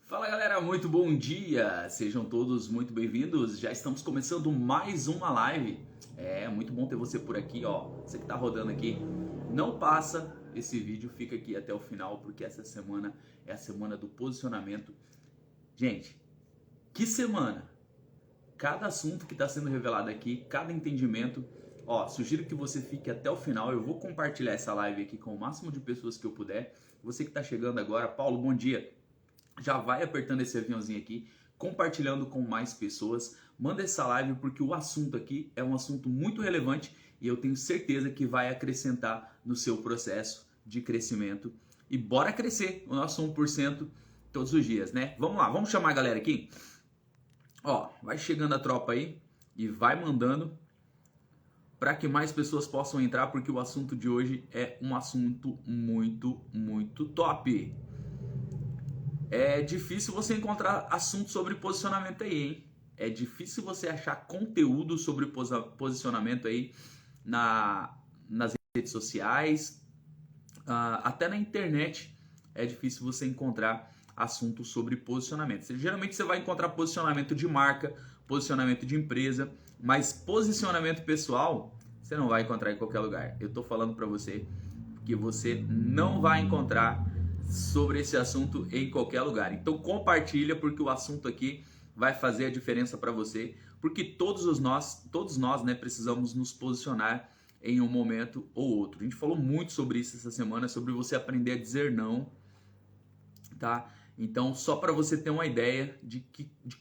Fala galera, muito bom dia! Sejam todos muito bem-vindos. Já estamos começando mais uma live. É muito bom ter você por aqui, ó. Você que tá rodando aqui, não passa esse vídeo, fica aqui até o final, porque essa semana é a semana do posicionamento. Gente, que semana! Cada assunto que está sendo revelado aqui, cada entendimento. Ó, sugiro que você fique até o final. Eu vou compartilhar essa live aqui com o máximo de pessoas que eu puder. Você que está chegando agora, Paulo, bom dia. Já vai apertando esse aviãozinho aqui, compartilhando com mais pessoas. Manda essa live porque o assunto aqui é um assunto muito relevante e eu tenho certeza que vai acrescentar no seu processo de crescimento. E bora crescer o nosso 1% todos os dias, né? Vamos lá, vamos chamar a galera aqui. Ó, vai chegando a tropa aí e vai mandando para que mais pessoas possam entrar, porque o assunto de hoje é um assunto muito top. É difícil você encontrar assunto sobre posicionamento aí, hein? É difícil você achar conteúdo sobre posicionamento aí nas redes sociais, até na internet é difícil você encontrar assunto sobre posicionamento. Geralmente você vai encontrar posicionamento de marca, posicionamento de empresa, mas posicionamento pessoal você não vai encontrar em qualquer lugar. Eu tô falando para você que você não vai encontrar sobre esse assunto em qualquer lugar. Então compartilha, porque o assunto aqui vai fazer a diferença para você, porque todos nós, né, precisamos nos posicionar em um momento ou outro. A gente falou muito sobre isso essa semana, sobre você aprender a dizer não, tá? Então, só para você ter uma ideia de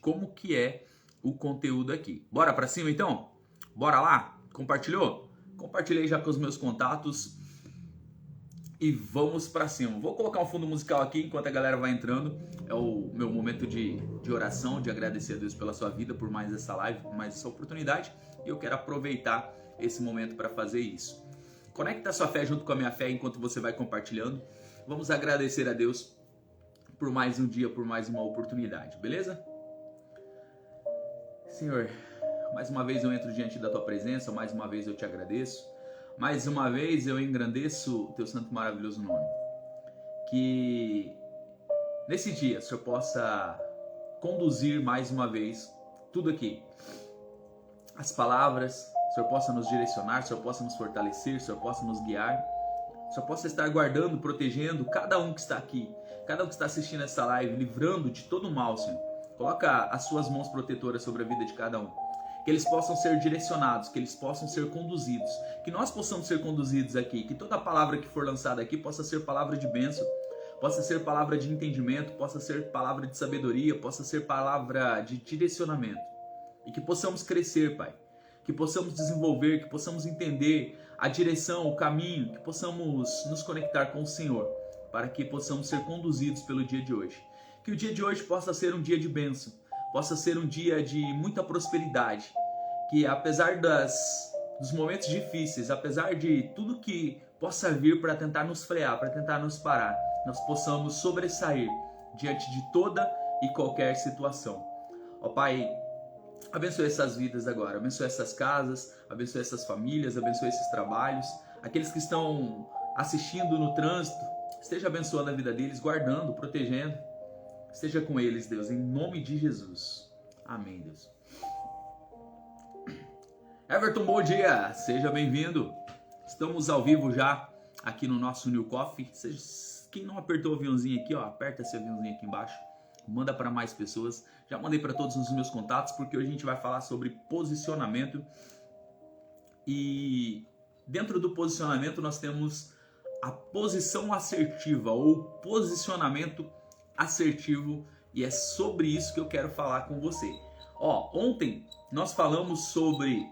como que é o conteúdo aqui. Bora para cima então? Bora lá? Compartilhou? Compartilhei já com os meus contatos e vamos para cima. Vou colocar um fundo musical aqui enquanto a galera vai entrando. É o meu momento de oração, de agradecer a Deus pela sua vida, por mais essa live, por mais essa oportunidade. E eu quero aproveitar esse momento para fazer isso. Conecta a sua fé junto com a minha fé enquanto você vai compartilhando. Vamos agradecer a Deus por mais um dia, por mais uma oportunidade, beleza? Senhor, mais uma vez eu entro diante da tua presença, mais uma vez eu te agradeço, mais uma vez eu engrandeço o teu santo e maravilhoso nome. Que nesse dia o Senhor possa conduzir mais uma vez tudo aqui. As palavras, o Senhor possa nos direcionar, o Senhor possa nos fortalecer, o Senhor possa nos guiar, o Senhor possa estar guardando, protegendo cada um que está aqui, cada um que está assistindo essa live, livrando de todo o mal, Senhor. Coloca as suas mãos protetoras sobre a vida de cada um. Que eles possam ser direcionados, que eles possam ser conduzidos, que nós possamos ser conduzidos aqui, que toda palavra que for lançada aqui possa ser palavra de bênção, possa ser palavra de entendimento, possa ser palavra de sabedoria, possa ser palavra de direcionamento. E que possamos crescer, Pai, que possamos desenvolver, que possamos entender a direção, o caminho, que possamos nos conectar com o Senhor, para que possamos ser conduzidos pelo dia de hoje. Que o dia de hoje possa ser um dia de bênção, possa ser um dia de muita prosperidade, que apesar dos momentos difíceis, apesar de tudo que possa vir para tentar nos frear, para tentar nos parar, nós possamos sobressair diante de toda e qualquer situação. Ó Pai, abençoe essas vidas agora, abençoe essas casas, abençoe essas famílias, abençoe esses trabalhos, aqueles que estão assistindo no trânsito, esteja abençoando a vida deles, guardando, protegendo. Esteja com eles, Deus, em nome de Jesus. Amém, Deus. Everton, bom dia. Seja bem-vindo. Estamos ao vivo já aqui no nosso New Coffee. Quem não apertou o aviãozinho aqui, ó, aperta esse aviãozinho aqui embaixo. Manda para mais pessoas. Já mandei para todos os meus contatos, porque hoje a gente vai falar sobre posicionamento. E dentro do posicionamento nós temos a posição assertiva ou posicionamento assertivo, e é sobre isso que eu quero falar com você. Ó, ontem nós falamos sobre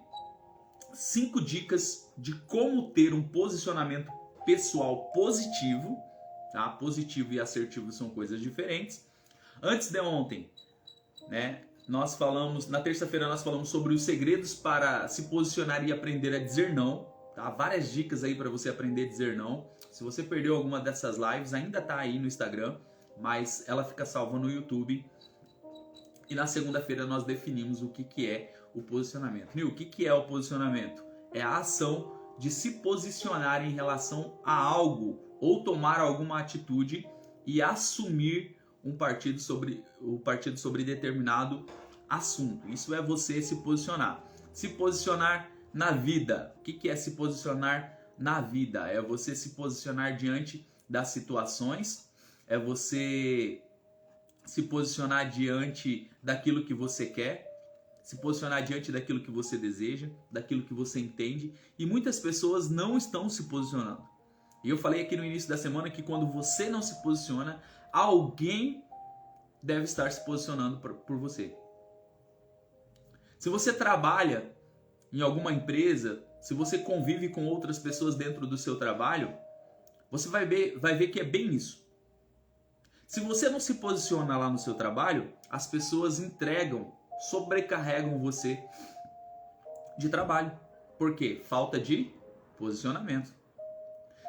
5 dicas de como ter um posicionamento pessoal positivo, tá? Positivo e assertivo são coisas diferentes. Antes de ontem, né, nós falamos, na terça-feira nós falamos sobre os segredos para se posicionar e aprender a dizer não, tá? Várias dicas aí para você aprender a dizer não. Se você perdeu alguma dessas lives, ainda tá aí no Instagram, mas ela fica salva no YouTube. E na segunda-feira nós definimos o que é o posicionamento. E o que é o posicionamento? É a ação de se posicionar em relação a algo ou tomar alguma atitude e assumir o partido sobre determinado assunto. Isso é você se posicionar. Se posicionar na vida. O que é se posicionar na vida? É você se posicionar diante das situações, é você se posicionar diante daquilo que você quer, se posicionar diante daquilo que você deseja, daquilo que você entende, e muitas pessoas não estão se posicionando. E eu falei aqui no início da semana que quando você não se posiciona, alguém deve estar se posicionando por você. Se você trabalha em alguma empresa, se você convive com outras pessoas dentro do seu trabalho, você vai ver que é bem isso. Se você não se posiciona lá no seu trabalho, as pessoas sobrecarregam você de trabalho. Por quê? Falta de posicionamento.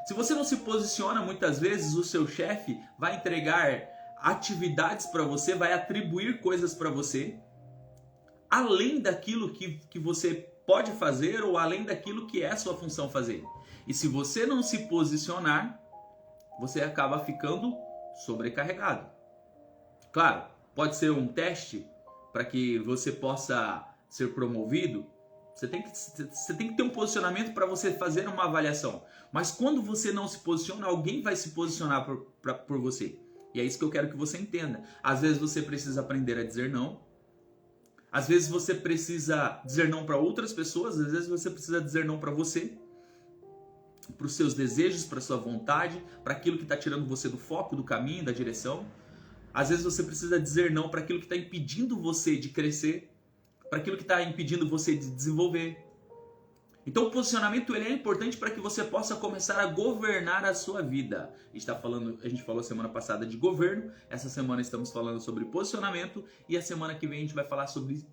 Se você não se posiciona, muitas vezes o seu chefe vai entregar atividades para você, vai atribuir coisas para você, além daquilo que você pode fazer ou além daquilo que é a sua função fazer. E se você não se posicionar, você acaba ficando sobrecarregado. Claro, pode ser um teste para que você possa ser promovido. Você tem que ter um posicionamento para você fazer uma avaliação. Mas quando você não se posiciona, alguém vai se posicionar por você. E é isso que eu quero que você entenda. Às vezes você precisa aprender a dizer não. Às vezes você precisa dizer não para outras pessoas. Às vezes você precisa dizer não para você, para os seus desejos, para a sua vontade, para aquilo que está tirando você do foco, do caminho, da direção. Às vezes você precisa dizer não para aquilo que está impedindo você de crescer, para aquilo que está impedindo você de desenvolver. Então o posicionamento ele é importante para que você possa começar a governar a sua vida. A gente falou semana passada de governo, essa semana estamos falando sobre posicionamento e a semana que vem a gente vai falar sobre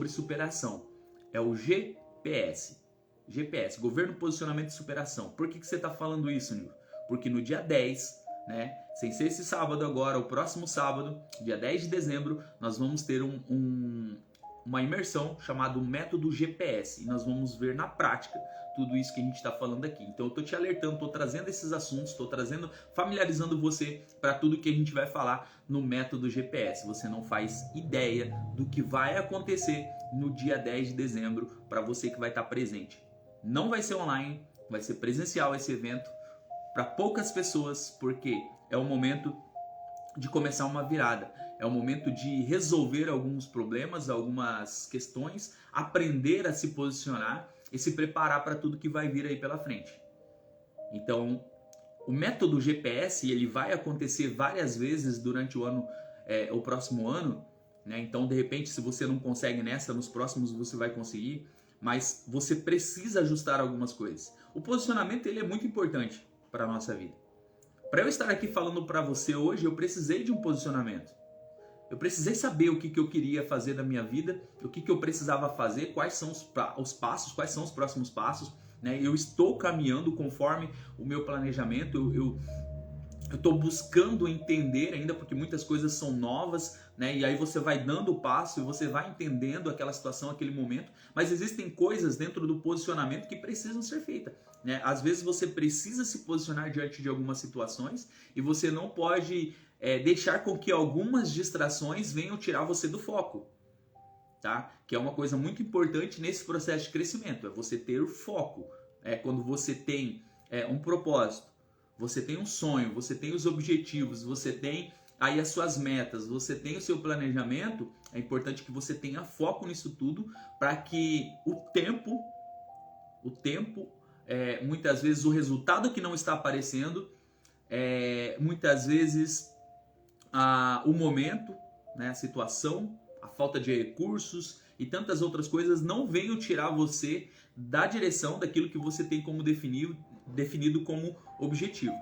superação. É o GPS. GPS, Governo, Posicionamento e Superação. Por que você está falando isso, Nil? Porque no dia 10, né, sem ser esse sábado agora, o próximo sábado, dia 10 de dezembro, nós vamos ter uma imersão chamada Método GPS. E nós vamos ver na prática tudo isso que a gente está falando aqui. Então eu estou te alertando, estou trazendo esses assuntos, familiarizando você para tudo que a gente vai falar no Método GPS. Você não faz ideia do que vai acontecer no dia 10 de dezembro para você que vai estar presente. Não vai ser online, vai ser presencial esse evento para poucas pessoas, porque é o momento de começar uma virada. É o momento de resolver alguns problemas, algumas questões, aprender a se posicionar e se preparar para tudo que vai vir aí pela frente. Então, o método GPS ele vai acontecer várias vezes durante o próximo ano, né? Então, de repente, se você não consegue nessa, nos próximos você vai conseguir. Mas você precisa ajustar algumas coisas. O posicionamento ele é muito importante para a nossa vida. Para eu estar aqui falando para você hoje, eu precisei de um posicionamento. Eu precisei saber o que eu queria fazer da minha vida, o que eu precisava fazer, quais são os passos, quais são os próximos passos. Né? Eu estou caminhando conforme o meu planejamento, eu estou buscando entender ainda, porque muitas coisas são novas, né? E aí você vai dando o passo e você vai entendendo aquela situação, aquele momento. Mas existem coisas dentro do posicionamento que precisam ser feitas, né? Às vezes você precisa se posicionar diante de algumas situações e você não pode deixar com que algumas distrações venham tirar você do foco, tá? Que é uma coisa muito importante nesse processo de crescimento, é você ter o foco. Quando você tem um propósito, você tem um sonho, você tem os objetivos, você tem aí as suas metas, você tem o seu planejamento, é importante que você tenha foco nisso tudo para que o tempo, muitas vezes o resultado que não está aparecendo, muitas vezes o momento, né, a situação, a falta de recursos e tantas outras coisas não venham tirar você da direção daquilo que você tem como definido como objetivo.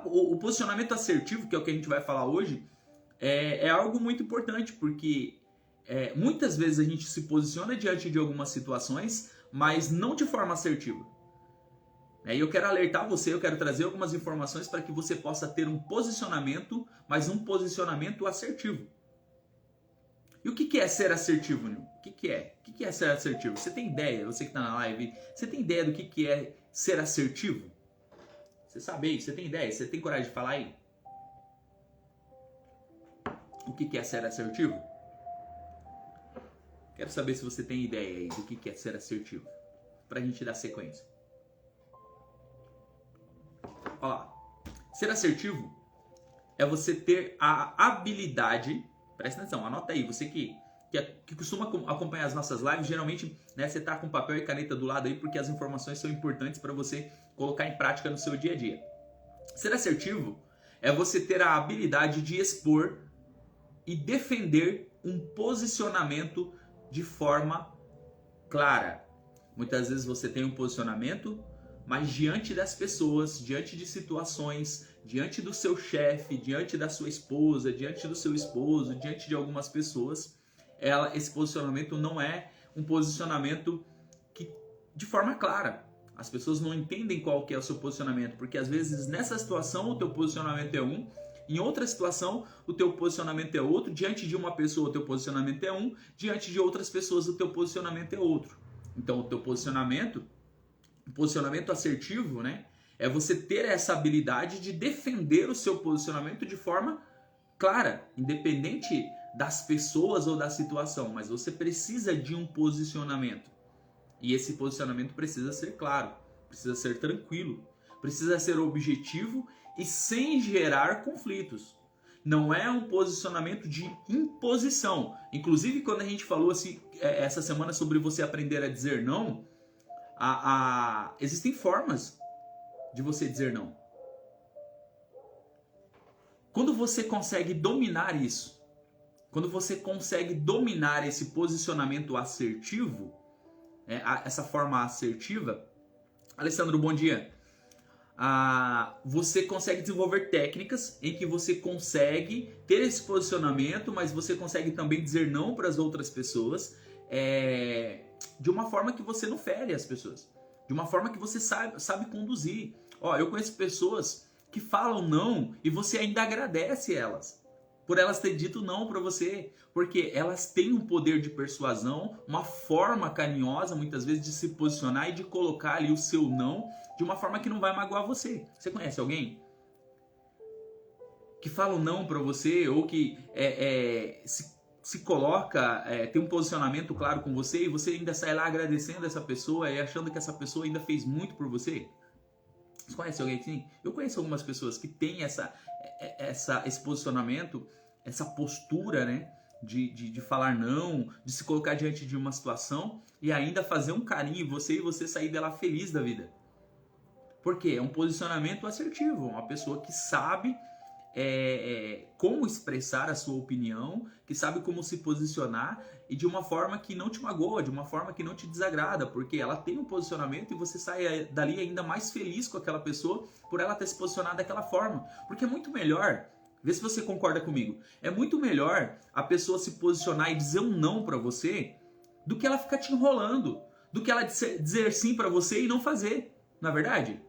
O posicionamento assertivo, que é o que a gente vai falar hoje, é algo muito importante, porque muitas vezes a gente se posiciona diante de algumas situações, mas não de forma assertiva. E eu quero alertar você, eu quero trazer algumas informações para que você possa ter um posicionamento, mas um posicionamento assertivo. E o que é ser assertivo, Nil? O que é? O que é ser assertivo? Você tem ideia, você que está na live, você tem ideia do que é ser assertivo? Você sabe aí? Você tem ideia? Você tem coragem de falar aí? o que é ser assertivo? Quero saber se você tem ideia aí do que é ser assertivo, pra gente dar sequência. Olha lá. Ser assertivo é você ter a habilidade, presta atenção, anota aí, você que costuma acompanhar as nossas lives, geralmente, né, você tá com papel e caneta do lado aí porque as informações são importantes para você colocar em prática no seu dia a dia. Ser assertivo é você ter a habilidade de expor e defender um posicionamento de forma clara. Muitas vezes você tem um posicionamento, mas diante das pessoas, diante de situações, diante do seu chefe, diante da sua esposa, diante do seu esposo, diante de algumas pessoas, esse posicionamento não é um posicionamento de forma clara. As pessoas não entendem qual que é o seu posicionamento, porque às vezes nessa situação o teu posicionamento é um, em outra situação o teu posicionamento é outro, diante de uma pessoa o teu posicionamento é um, diante de outras pessoas o teu posicionamento é outro. Então o teu posicionamento assertivo, né, é você ter essa habilidade de defender o seu posicionamento de forma clara, independente das pessoas ou da situação, mas você precisa de um posicionamento. E esse posicionamento precisa ser claro, precisa ser tranquilo, precisa ser objetivo e sem gerar conflitos. Não é um posicionamento de imposição. Inclusive, quando a gente falou assim, essa semana sobre você aprender a dizer não, existem formas de você dizer não. Quando você consegue dominar isso, quando você consegue dominar esse posicionamento assertivo, essa forma assertiva, Alessandro, bom dia. Você consegue desenvolver técnicas em que você consegue ter esse posicionamento, mas você consegue também dizer não para as outras pessoas, de uma forma que você não fere as pessoas, de uma forma que você sabe conduzir. Eu conheço pessoas que falam não e você ainda agradece elas por elas terem dito não para você, porque elas têm um poder de persuasão, uma forma carinhosa muitas vezes de se posicionar e de colocar ali o seu não de uma forma que não vai magoar você. Você conhece alguém que fala um não para você ou que se coloca, tem um posicionamento claro com você e você ainda sai lá agradecendo essa pessoa e achando que essa pessoa ainda fez muito por você? Você conhece alguém assim? Eu conheço algumas pessoas que têm esse posicionamento, essa postura, né, de falar não, de se colocar diante de uma situação e ainda fazer um carinho em você e você sair dela feliz da vida. Por quê? É um posicionamento assertivo, uma pessoa que sabe como expressar a sua opinião, que sabe como se posicionar e de uma forma que não te magoa, de uma forma que não te desagrada, porque ela tem um posicionamento e você sai dali ainda mais feliz com aquela pessoa por ela ter se posicionado daquela forma. Porque é muito melhor, vê se você concorda comigo, é muito melhor a pessoa se posicionar e dizer um não para você do que ela ficar te enrolando, do que ela dizer sim para você e não fazer, não é verdade?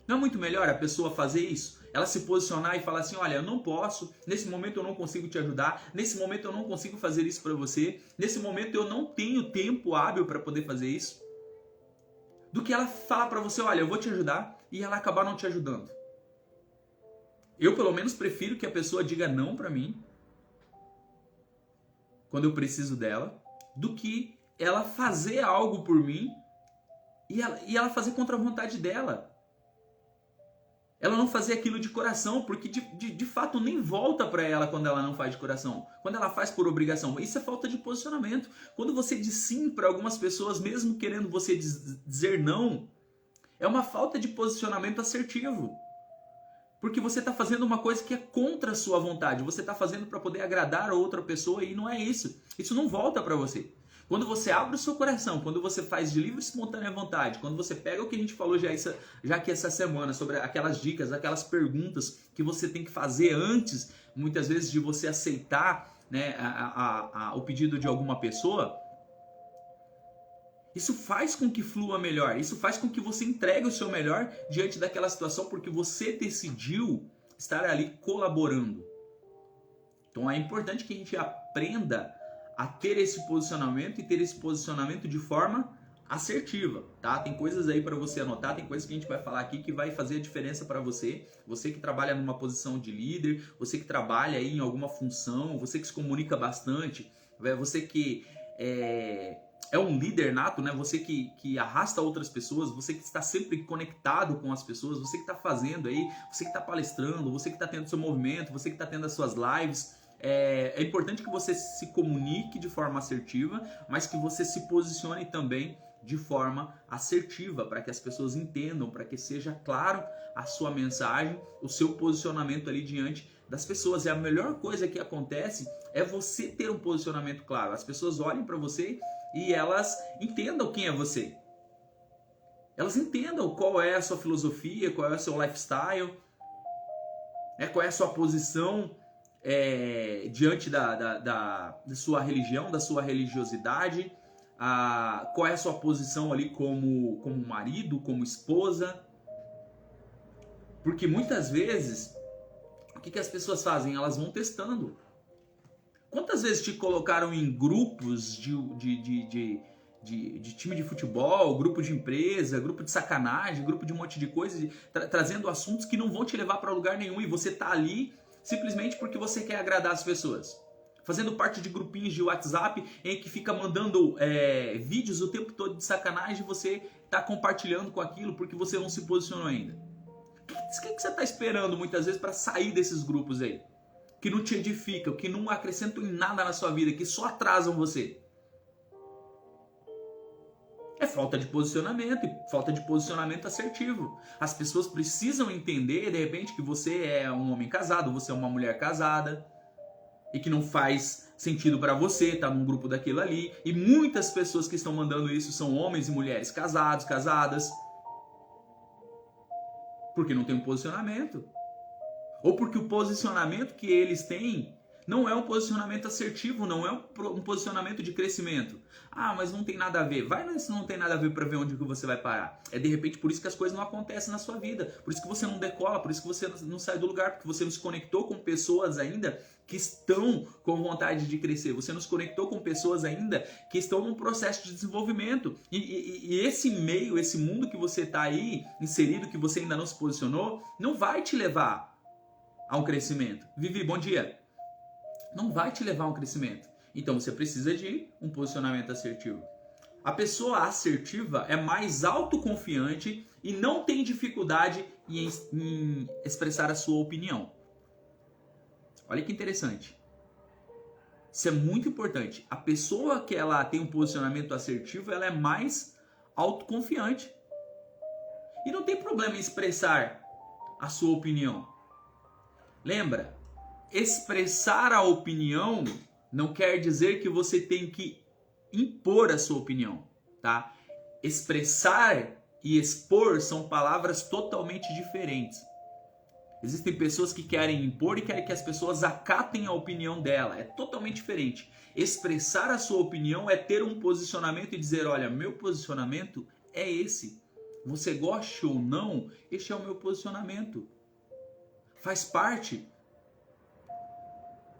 Não é muito melhor a pessoa fazer isso? Ela se posicionar e falar assim, olha, eu não posso, nesse momento eu não consigo te ajudar, nesse momento eu não consigo fazer isso para você, nesse momento eu não tenho tempo hábil para poder fazer isso. Do que ela falar para você, olha, eu vou te ajudar e ela acabar não te ajudando. Eu pelo menos prefiro que a pessoa diga não para mim, quando eu preciso dela, do que ela fazer algo por mim e ela fazer contra a vontade dela. Ela não fazer aquilo de coração, porque de fato nem volta para ela quando ela não faz de coração. Quando ela faz por obrigação. Isso é falta de posicionamento. Quando você diz sim para algumas pessoas, mesmo querendo você dizer não, é uma falta de posicionamento assertivo. Porque você está fazendo uma coisa que é contra a sua vontade. Você está fazendo para poder agradar a outra pessoa e não é isso. Isso não volta para você. Quando você abre o seu coração, quando você faz de livre e espontânea vontade, quando você pega o que a gente falou já aqui essa semana, sobre aquelas dicas, aquelas perguntas que você tem que fazer antes, muitas vezes, de você aceitar, né, o pedido de alguma pessoa, isso faz com que flua melhor, isso faz com que você entregue o seu melhor diante daquela situação, porque você decidiu estar ali colaborando. Então é importante que a gente aprenda a ter esse posicionamento e ter esse posicionamento de forma assertiva, tá? Tem coisas aí para você anotar, tem coisas que a gente vai falar aqui que vai fazer a diferença para você. Você que trabalha numa posição de líder, você que trabalha aí em alguma função, você que se comunica bastante, você que é um líder nato, né? Você que arrasta outras pessoas, você que está sempre conectado com as pessoas, você que está fazendo aí, você que está palestrando, você que está tendo seu movimento, você que está tendo as suas lives. É importante que você se comunique de forma assertiva, mas que você se posicione também de forma assertiva, para que as pessoas entendam, para que seja claro a sua mensagem, o seu posicionamento ali diante das pessoas. E a melhor coisa que acontece é você ter um posicionamento claro. As pessoas olhem para você e elas entendam quem é você. Elas entendam qual é a sua filosofia, qual é o seu lifestyle, qual é a sua posição diante da sua religião, da sua religiosidade, qual é a sua posição ali como marido, como esposa. Porque muitas vezes, o que as pessoas fazem? Elas vão testando. Quantas vezes te colocaram em grupos de time de futebol, grupo de empresa, grupo de sacanagem, grupo de um monte de coisa, trazendo assuntos que não vão te levar para lugar nenhum, e você tá ali simplesmente porque você quer agradar as pessoas? Fazendo parte de grupinhos de WhatsApp em que fica mandando vídeos o tempo todo de sacanagem, e você tá compartilhando com aquilo porque você não se posicionou ainda. O que você tá esperando muitas vezes para sair desses grupos aí? Que não te edificam, que não acrescentam em nada na sua vida, que só atrasam você. É falta de posicionamento, e falta de posicionamento assertivo. As pessoas precisam entender, de repente, que você é um homem casado, você é uma mulher casada, e que não faz sentido para você estar num grupo daquilo ali. E muitas pessoas que estão mandando isso são homens e mulheres casados, casadas, porque não tem um posicionamento. Ou porque o posicionamento que eles têm não é um posicionamento assertivo, não é um posicionamento de crescimento. Ah, mas não tem nada a ver. Vai nisso, não tem nada a ver para ver onde que você vai parar. É de repente por isso que as coisas não acontecem na sua vida. Por isso que você não decola, por isso que você não sai do lugar, porque você não se conectou com pessoas ainda que estão com vontade de crescer. Você não se conectou com pessoas ainda que estão num processo de desenvolvimento. E esse meio, esse mundo que você está aí inserido, que você ainda não se posicionou, não vai te levar a um crescimento. Vivi, bom dia. Não vai te levar a um crescimento. Então você precisa de um posicionamento assertivo. A pessoa assertiva é mais autoconfiante e não tem dificuldade em expressar a sua opinião. Olha que interessante. Isso é muito importante. A pessoa que ela tem um posicionamento assertivo, ela é mais autoconfiante. E não tem problema em expressar a sua opinião. Lembra? Expressar a opinião não quer dizer que você tem que impor a sua opinião, tá? Expressar e expor são palavras totalmente diferentes. Existem pessoas que querem impor e querem que as pessoas acatem a opinião dela. É totalmente diferente. Expressar a sua opinião é ter um posicionamento e dizer, olha, meu posicionamento é esse. Você goste ou não, este é o meu posicionamento. Faz parte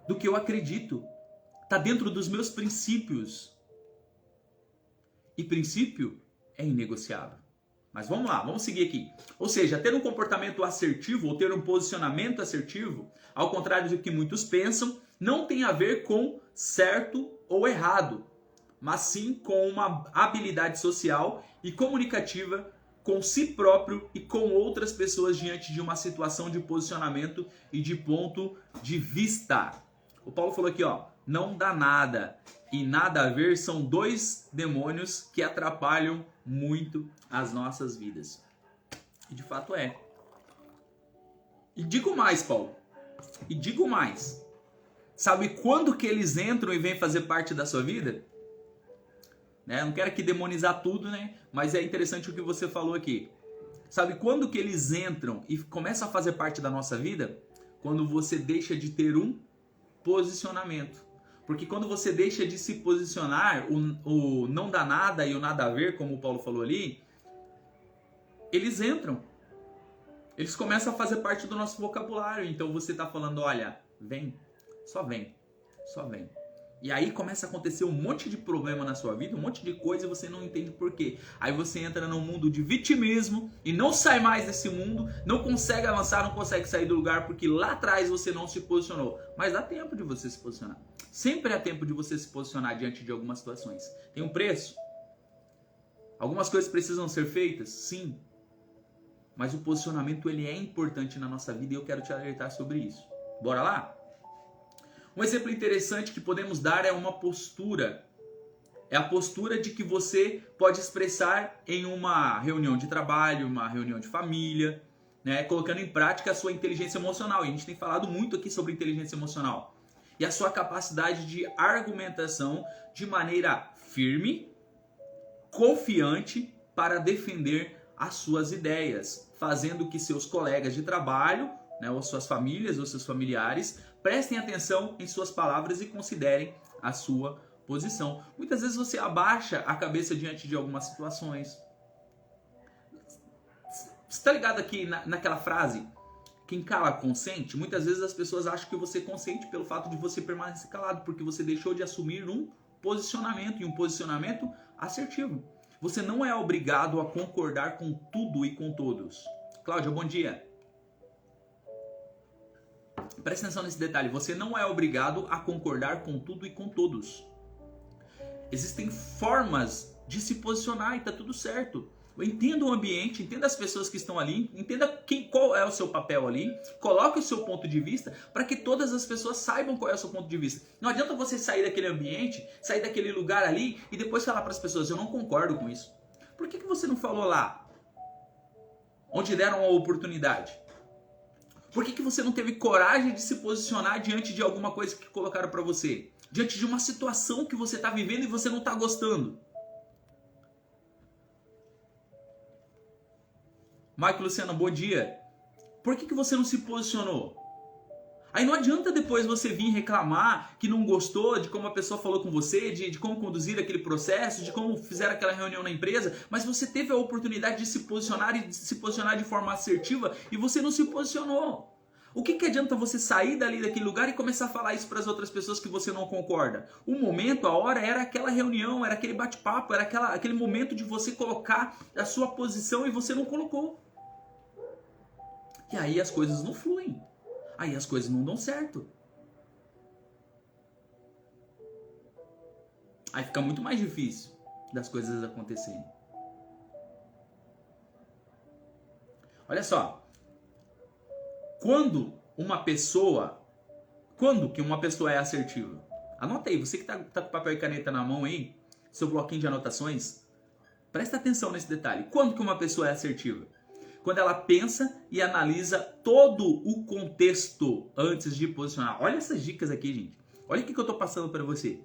do que eu acredito. Está dentro dos meus princípios. E princípio é inegociável. Mas vamos lá, vamos seguir aqui. Ou seja, ter um comportamento assertivo ou ter um posicionamento assertivo, ao contrário do que muitos pensam, não tem a ver com certo ou errado, mas sim com uma habilidade social e comunicativa com si próprio e com outras pessoas diante de uma situação de posicionamento e de ponto de vista. O Paulo falou aqui, ó, não dá nada e nada a ver são dois demônios que atrapalham muito as nossas vidas. E de fato é. E digo mais, Paulo. E digo mais. Sabe quando que eles entram e vêm fazer parte da sua vida? Né? Não quero aqui demonizar tudo, né? Mas é interessante o que você falou aqui. Sabe quando que eles entram e começam a fazer parte da nossa vida? Quando você deixa de ter um posicionamento. Porque quando você deixa de se posicionar, o não dá nada e o nada a ver, como o Paulo falou ali, eles entram. Eles começam a fazer parte do nosso vocabulário. Então você está falando, olha, vem, só vem, só vem. E aí começa a acontecer um monte de problema na sua vida, um monte de coisa e você não entende por quê. Aí você entra num mundo de vitimismo e não sai mais desse mundo, não consegue avançar, não consegue sair do lugar porque lá atrás você não se posicionou. Mas dá tempo de você se posicionar. Sempre há tempo de você se posicionar diante de algumas situações. Tem um preço? Algumas coisas precisam ser feitas? Sim. Mas o posicionamento ele é importante na nossa vida e eu quero te alertar sobre isso. Bora lá? Um exemplo interessante que podemos dar é uma postura. É a postura de que você pode expressar em uma reunião de trabalho, uma reunião de família, né? Colocando em prática a sua inteligência emocional. E a gente tem falado muito aqui sobre inteligência emocional. E a sua capacidade de argumentação de maneira firme, confiante para defender as suas ideias, fazendo que seus colegas de trabalho, né, ou suas famílias ou seus familiares prestem atenção em suas palavras e considerem a sua posição. Muitas vezes você abaixa a cabeça diante de algumas situações. Você está ligado aqui naquela frase? Quem cala consente? Muitas vezes as pessoas acham que você consente pelo fato de você permanecer calado, porque você deixou de assumir um posicionamento, e um posicionamento assertivo. Você não é obrigado a concordar com tudo e com todos. Cláudia, bom dia. Presta atenção nesse detalhe. Você não é obrigado a concordar com tudo e com todos. Existem formas de se posicionar e tá tudo certo. Entenda o ambiente, entenda as pessoas que estão ali, entenda qual é o seu papel ali, coloque o seu ponto de vista para que todas as pessoas saibam qual é o seu ponto de vista. Não adianta você sair daquele ambiente, sair daquele lugar ali e depois falar para as pessoas, eu não concordo com isso. Por que você não falou lá, onde deram a oportunidade? Por que você não teve coragem de se posicionar diante de alguma coisa que colocaram para você? Diante de uma situação que você está vivendo e você não está gostando? Mike Luciano, bom dia. Por que você não se posicionou? Aí não adianta depois você vir reclamar que não gostou de como a pessoa falou com você, de como conduzir aquele processo, de como fizeram aquela reunião na empresa, mas você teve a oportunidade de se posicionar e de se posicionar de forma assertiva e você não se posicionou. O que adianta você sair dali daquele lugar e começar a falar isso para as outras pessoas que você não concorda? O momento, a hora era aquela reunião, era aquele bate-papo, era aquele momento de você colocar a sua posição e você não colocou. E aí as coisas não fluem. Aí as coisas não dão certo. Aí fica muito mais difícil das coisas acontecerem. Olha só. Quando que uma pessoa é assertiva? Anota aí, você que tá com papel e caneta na mão aí, seu bloquinho de anotações, presta atenção nesse detalhe. Quando que uma pessoa é assertiva? Quando ela pensa e analisa todo o contexto antes de posicionar. Olha essas dicas aqui, gente. Olha o que eu tô passando para você.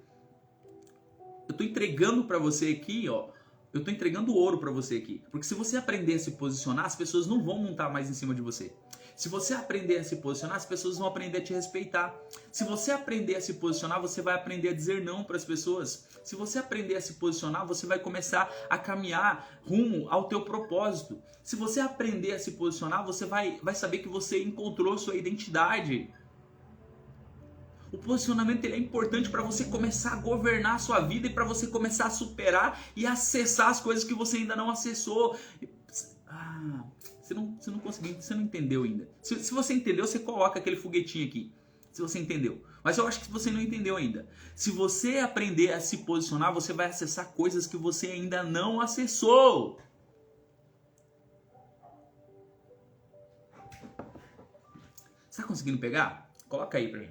Eu tô entregando para você aqui, ó. Eu tô entregando ouro para você aqui. Porque se você aprender a se posicionar, as pessoas não vão montar mais em cima de você. Se você aprender a se posicionar, as pessoas vão aprender a te respeitar. Se você aprender a se posicionar, você vai aprender a dizer não para as pessoas. Se você aprender a se posicionar, você vai começar a caminhar rumo ao teu propósito. Se você aprender a se posicionar, você vai saber que você encontrou sua identidade. O posicionamento ele é importante para você começar a governar a sua vida e para você começar a superar e acessar as coisas que você ainda não acessou. Você não conseguiu, você não entendeu ainda. Se você entendeu, você coloca aquele foguetinho aqui. Se você entendeu. Mas eu acho que você não entendeu ainda. Se você aprender a se posicionar, você vai acessar coisas que você ainda não acessou. Você está conseguindo pegar? Coloca aí pra mim.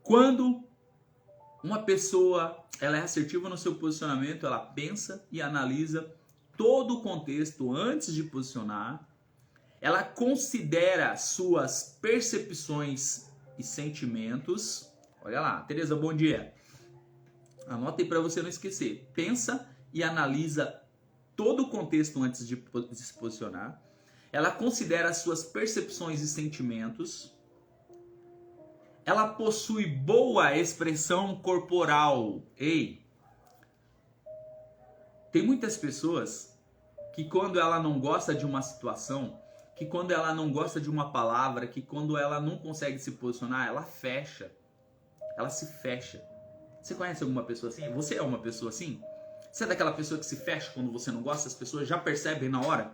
Quando uma pessoa ela é assertiva no seu posicionamento, ela pensa e analisa todo o contexto antes de posicionar, ela considera suas percepções e sentimentos. Olha lá, Tereza, bom dia. Anota aí para você não esquecer. Pensa e analisa todo o contexto antes de se posicionar. Ela considera suas percepções e sentimentos. Ela possui boa expressão corporal. Ei, tem muitas pessoas que quando ela não gosta de uma situação, que quando ela não gosta de uma palavra, que quando ela não consegue se posicionar, ela fecha. Ela se fecha. Você conhece alguma pessoa assim? Você é uma pessoa assim? Você é daquela pessoa que se fecha quando você não gosta? As pessoas já percebem na hora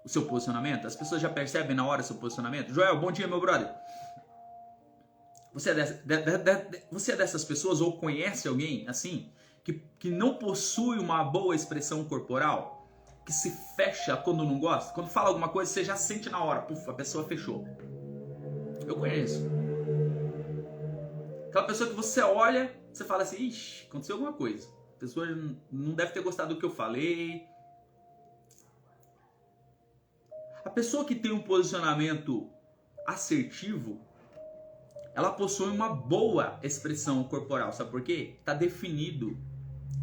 o seu posicionamento? As pessoas já percebem na hora o seu posicionamento? Joel, bom dia, meu brother. Você é dessas pessoas ou conhece alguém assim? Que não possui uma boa expressão corporal? Que se fecha quando não gosta? Quando fala alguma coisa, você já sente na hora. Puf, a pessoa fechou. Eu conheço. Aquela pessoa que você olha, você fala assim, ixi, aconteceu alguma coisa. A pessoa não deve ter gostado do que eu falei. A pessoa que tem um posicionamento assertivo, ela possui uma boa expressão corporal. Sabe por quê? Está definido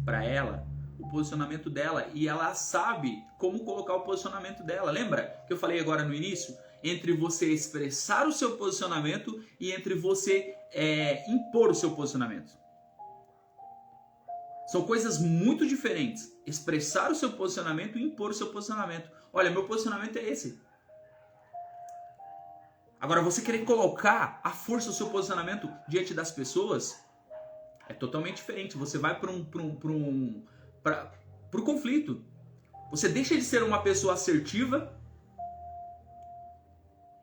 para ela o posicionamento dela e ela sabe como colocar o posicionamento dela. Lembra que eu falei agora no início? Entre você expressar o seu posicionamento e entre você impor o seu posicionamento. São coisas muito diferentes. Expressar o seu posicionamento e impor o seu posicionamento. Olha, meu posicionamento é esse. Agora, você querer colocar à força o seu posicionamento diante das pessoas é totalmente diferente. Você vai para o conflito. Você deixa de ser uma pessoa assertiva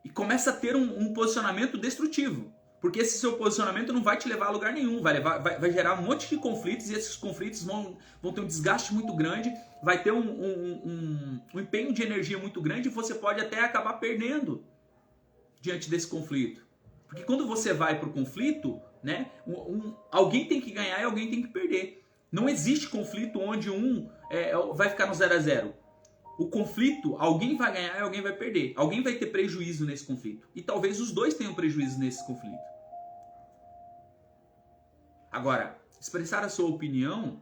e começa a ter um posicionamento destrutivo. Porque esse seu posicionamento não vai te levar a lugar nenhum. Vai gerar um monte de conflitos e esses conflitos vão ter um desgaste muito grande. Vai ter um empenho de energia muito grande e você pode até acabar perdendo diante desse conflito. Porque quando você vai para o conflito, né, alguém tem que ganhar e alguém tem que perder. Não existe conflito onde vai ficar no 0 a 0. O conflito, alguém vai ganhar e alguém vai perder. Alguém vai ter prejuízo nesse conflito. E talvez os dois tenham prejuízo nesse conflito. Agora, expressar a sua opinião,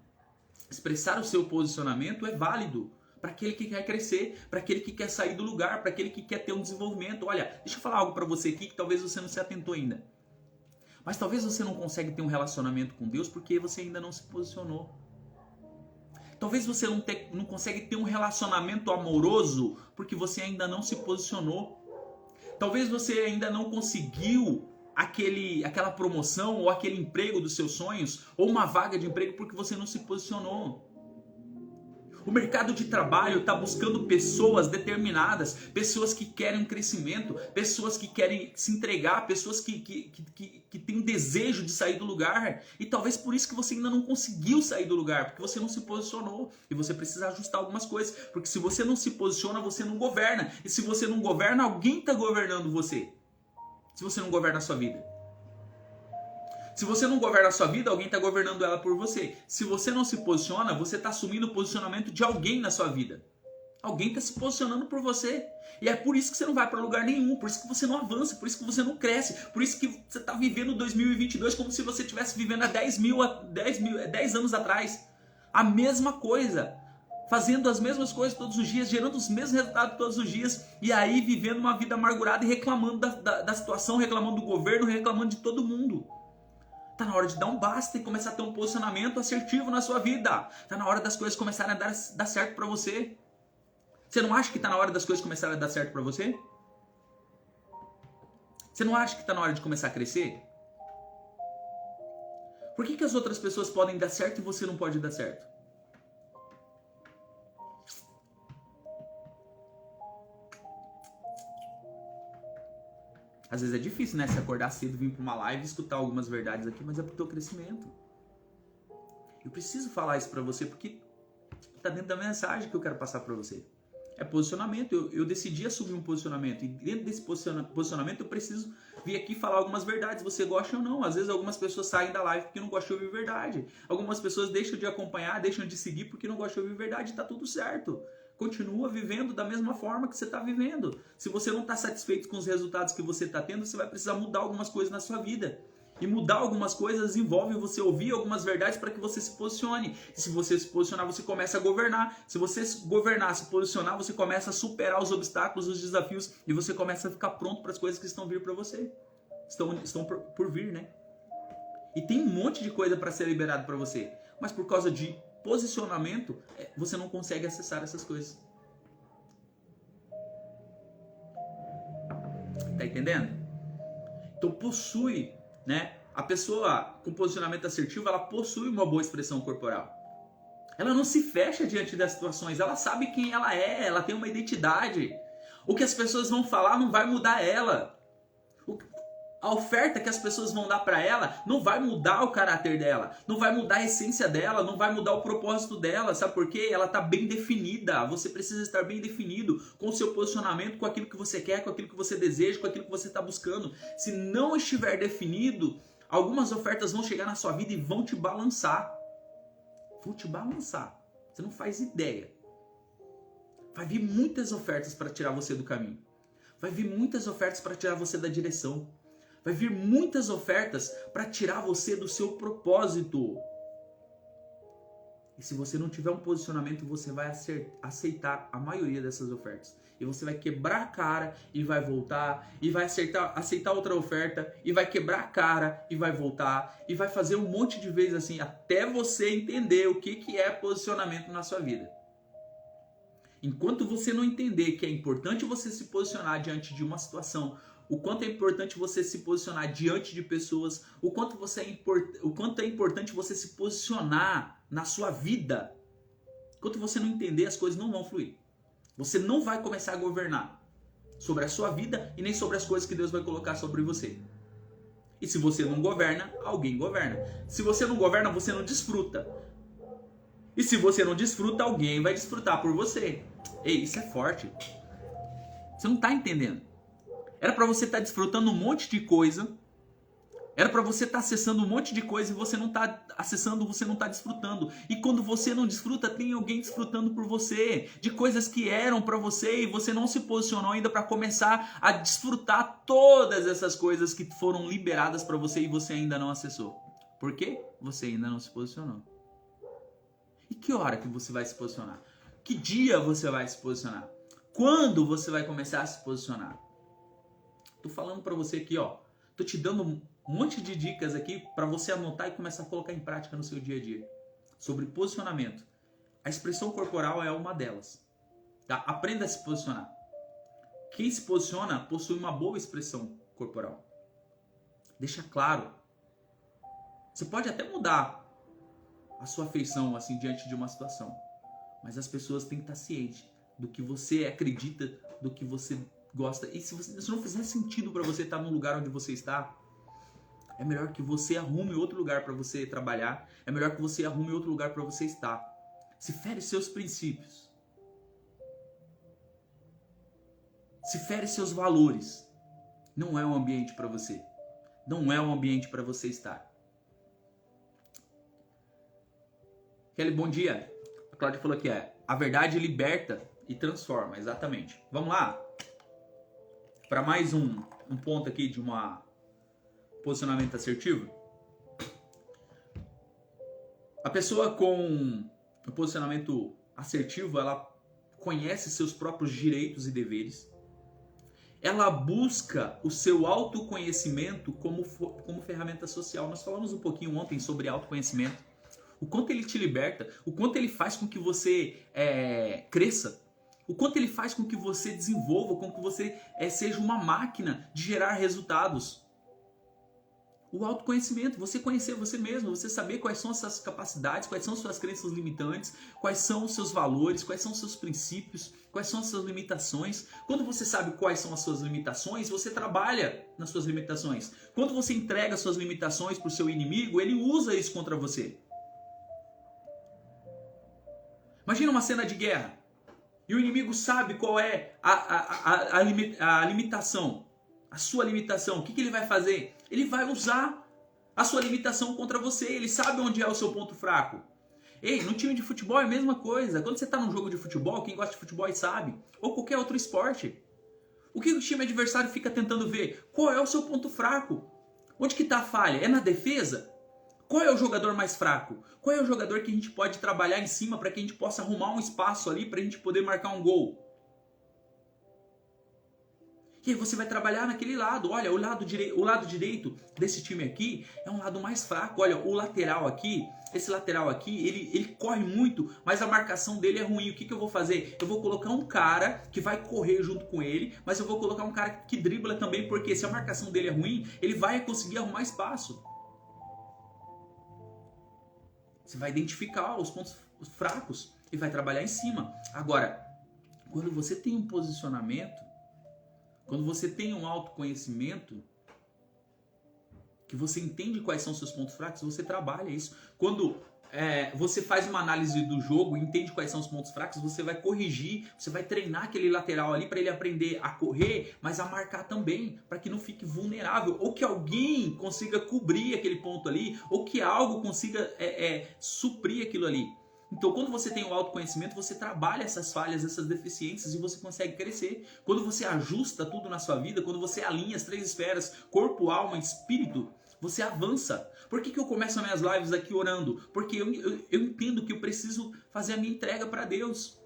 expressar o seu posicionamento é válido para aquele que quer crescer, para aquele que quer sair do lugar, para aquele que quer ter um desenvolvimento. Olha, deixa eu falar algo para você aqui que talvez você não se atentou ainda. Mas talvez você não consiga ter um relacionamento com Deus porque você ainda não se posicionou. Talvez você não consegue ter um relacionamento amoroso porque você ainda não se posicionou. Talvez você ainda não conseguiu aquela promoção ou aquele emprego dos seus sonhos ou uma vaga de emprego porque você não se posicionou. O mercado de trabalho está buscando pessoas determinadas, pessoas que querem um crescimento, pessoas que querem se entregar, pessoas que têm um desejo de sair do lugar. E talvez por isso que você ainda não conseguiu sair do lugar, porque você não se posicionou. E você precisa ajustar algumas coisas, porque se você não se posiciona, você não governa. E se você não governa, alguém está governando você. Se você não governa a sua vida. Se você não governa a sua vida, alguém está governando ela por você. Se você não se posiciona, você está assumindo o posicionamento de alguém na sua vida. Alguém está se posicionando por você. E é por isso que você não vai para lugar nenhum, por isso que você não avança, por isso que você não cresce, por isso que você está vivendo 2022 como se você estivesse vivendo há 10 anos atrás. A mesma coisa. Fazendo as mesmas coisas todos os dias, gerando os mesmos resultados todos os dias, e aí vivendo uma vida amargurada e reclamando da situação, reclamando do governo, reclamando de todo mundo. Tá na hora de dar um basta e começar a ter um posicionamento assertivo na sua vida. Tá na hora das coisas começarem a dar certo para você. Você não acha que tá na hora das coisas começarem a dar certo para você? Você não acha que tá na hora de começar a crescer? Por que as outras pessoas podem dar certo e você não pode dar certo? Às vezes é difícil, né? Se acordar cedo, vir para uma live e escutar algumas verdades aqui, mas é pro teu crescimento. Eu preciso falar isso para você porque tá dentro da mensagem que eu quero passar para você. É posicionamento. Eu decidi assumir um posicionamento e dentro desse posicionamento eu preciso vir aqui falar algumas verdades. Você gosta ou não? Às vezes algumas pessoas saem da live porque não gostam de ouvir verdade. Algumas pessoas deixam de acompanhar, deixam de seguir porque não gostam de ouvir verdade. Tá tudo certo. Continua vivendo da mesma forma que você está vivendo. Se você não está satisfeito com os resultados que você está tendo, você vai precisar mudar algumas coisas na sua vida. E mudar algumas coisas envolve você ouvir algumas verdades para que você se posicione. E se você se posicionar, você começa a governar. Se você governar, se posicionar, você começa a superar os obstáculos, os desafios e você começa a ficar pronto para as coisas que estão vir para você. Estão por vir, né? E tem um monte de coisa para ser liberado para você. Mas por causa de posicionamento, você não consegue acessar essas coisas. Tá entendendo? Então possui, né, A pessoa com posicionamento assertivo, ela possui uma boa expressão corporal. Ela não se fecha diante das situações, ela sabe quem ela é, ela tem uma identidade. O que as pessoas vão falar não vai mudar ela. A oferta que as pessoas vão dar para ela não vai mudar o caráter dela, não vai mudar a essência dela, não vai mudar o propósito dela, sabe por quê? Ela está bem definida, você precisa estar bem definido com o seu posicionamento, com aquilo que você quer, com aquilo que você deseja, com aquilo que você está buscando. Se não estiver definido, algumas ofertas vão chegar na sua vida e vão te balançar. Vão te balançar, você não faz ideia. Vai vir muitas ofertas para tirar você do caminho, vai vir muitas ofertas para tirar você da direção. Vai vir muitas ofertas para tirar você do seu propósito. E se você não tiver um posicionamento, você vai aceitar a maioria dessas ofertas. E você vai quebrar a cara e vai voltar. E vai aceitar outra oferta. E vai quebrar a cara e vai voltar. E vai fazer um monte de vezes assim, até você entender o que é posicionamento na sua vida. Enquanto você não entender que é importante você se posicionar diante de uma situação, o quanto é importante você se posicionar diante de pessoas, o quanto é importante você se posicionar na sua vida. Enquanto você não entender, as coisas não vão fluir. Você não vai começar a governar sobre a sua vida e nem sobre as coisas que Deus vai colocar sobre você. E se você não governa, alguém governa. Se você não governa, você não desfruta. E se você não desfruta, alguém vai desfrutar por você. Ei, isso é forte. Você não está entendendo. Era para você estar desfrutando um monte de coisa. Era para você estar acessando um monte de coisa e você não está acessando, você não está desfrutando. E quando você não desfruta, tem alguém desfrutando por você. De coisas que eram para você e você não se posicionou ainda para começar a desfrutar todas essas coisas que foram liberadas para você e você ainda não acessou. Por quê? Você ainda não se posicionou. E que hora que você vai se posicionar? Que dia você vai se posicionar? Quando você vai começar a se posicionar? Tô falando para você aqui, ó. Tô te dando um monte de dicas aqui para você anotar e começar a colocar em prática no seu dia a dia. Sobre posicionamento. A expressão corporal é uma delas. Tá? Aprenda a se posicionar. Quem se posiciona possui uma boa expressão corporal. Deixa claro. Você pode até mudar a sua feição assim diante de uma situação. Mas as pessoas têm que estar cientes do que você acredita, do que você gosta. E se não fizer sentido para você estar no lugar onde você está, é melhor que você arrume outro lugar para você trabalhar. É melhor que você arrume outro lugar para você estar. Se fere seus princípios. Se fere seus valores. Não é um ambiente para você. Não é um ambiente para você estar. Kelly, bom dia. A Cláudia falou que a verdade liberta e transforma. Exatamente. Vamos lá. Para mais um ponto aqui de um posicionamento assertivo. A pessoa com um posicionamento assertivo, ela conhece seus próprios direitos e deveres. Ela busca o seu autoconhecimento como ferramenta social. Nós falamos um pouquinho ontem sobre autoconhecimento. O quanto ele te liberta, o quanto ele faz com que você cresça. O quanto ele faz com que você desenvolva, com que você seja uma máquina de gerar resultados. O autoconhecimento, você conhecer você mesmo, você saber quais são as suas capacidades, quais são as suas crenças limitantes, quais são os seus valores, quais são os seus princípios, quais são as suas limitações. Quando você sabe quais são as suas limitações, você trabalha nas suas limitações. Quando você entrega as suas limitações para o seu inimigo, ele usa isso contra você. Imagina uma cena de guerra. E o inimigo sabe qual é a limitação, a sua limitação. O que ele vai fazer? Ele vai usar a sua limitação contra você. Ele sabe onde é o seu ponto fraco. Ei, no time de futebol é a mesma coisa. Quando você está num jogo de futebol, quem gosta de futebol sabe. Ou qualquer outro esporte. O que o time adversário fica tentando ver? Qual é o seu ponto fraco? Onde que está a falha? É na defesa? Qual é o jogador mais fraco? Qual é o jogador que a gente pode trabalhar em cima para que a gente possa arrumar um espaço ali para a gente poder marcar um gol? E aí você vai trabalhar naquele lado. Olha, o lado direito desse time aqui é um lado mais fraco. Olha, o lateral aqui, esse lateral aqui, ele corre muito, mas a marcação dele é ruim. O que eu vou fazer? Eu vou colocar um cara que vai correr junto com ele, mas eu vou colocar um cara que dribla também, porque se a marcação dele é ruim, ele vai conseguir arrumar espaço. Você vai identificar os pontos fracos e vai trabalhar em cima. Agora, quando você tem um posicionamento, quando você tem um autoconhecimento, que você entende quais são os seus pontos fracos, você trabalha isso. Quando você faz uma análise do jogo, entende quais são os pontos fracos, você vai corrigir, você vai treinar aquele lateral ali para ele aprender a correr, mas a marcar também, para que não fique vulnerável, ou que alguém consiga cobrir aquele ponto ali, ou que algo consiga suprir aquilo ali. Então, quando você tem o autoconhecimento, você trabalha essas falhas, essas deficiências e você consegue crescer. Quando você ajusta tudo na sua vida, quando você alinha as 3 esferas, corpo, alma e espírito, você avança. Por que eu começo as minhas lives aqui orando? Porque eu entendo que eu preciso fazer a minha entrega para Deus.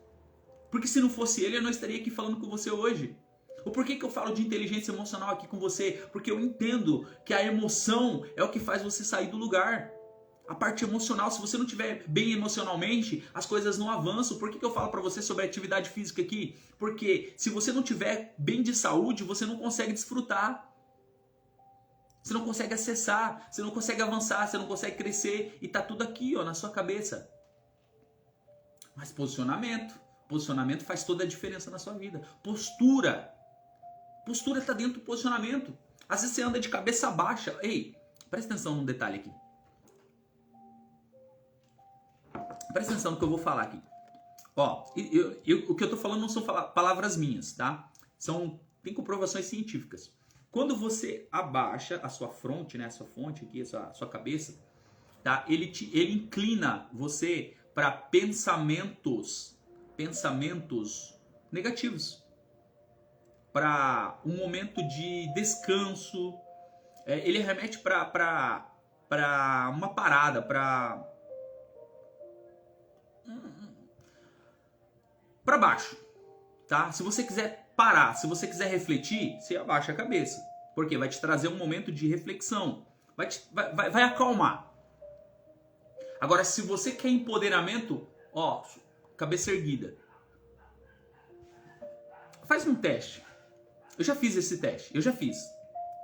Porque se não fosse Ele, eu não estaria aqui falando com você hoje. Ou por que eu falo de inteligência emocional aqui com você? Porque eu entendo que a emoção é o que faz você sair do lugar. A parte emocional, se você não estiver bem emocionalmente, as coisas não avançam. Por que eu falo para você sobre atividade física aqui? Porque se você não estiver bem de saúde, você não consegue desfrutar. Você não consegue acessar, você não consegue avançar, você não consegue crescer. E tá tudo aqui, ó, na sua cabeça. Mas posicionamento. Posicionamento faz toda a diferença na sua vida. Postura. Postura está dentro do posicionamento. Às vezes você anda de cabeça baixa. Ei, presta atenção num detalhe aqui. Presta atenção no que eu vou falar aqui. Ó, o que eu tô falando não são palavras minhas, tá? Tem comprovações científicas. Quando você abaixa a sua fronte, né, a sua fonte aqui, a sua cabeça, tá? Ele inclina você para pensamentos negativos, para um momento de descanso. Ele remete para uma parada, para baixo, tá? Se você quiser parar, se você quiser refletir, você abaixa a cabeça. Porque vai te trazer um momento de reflexão. Vai acalmar. Agora, se você quer empoderamento, ó, cabeça erguida. Faz um teste. Eu já fiz esse teste,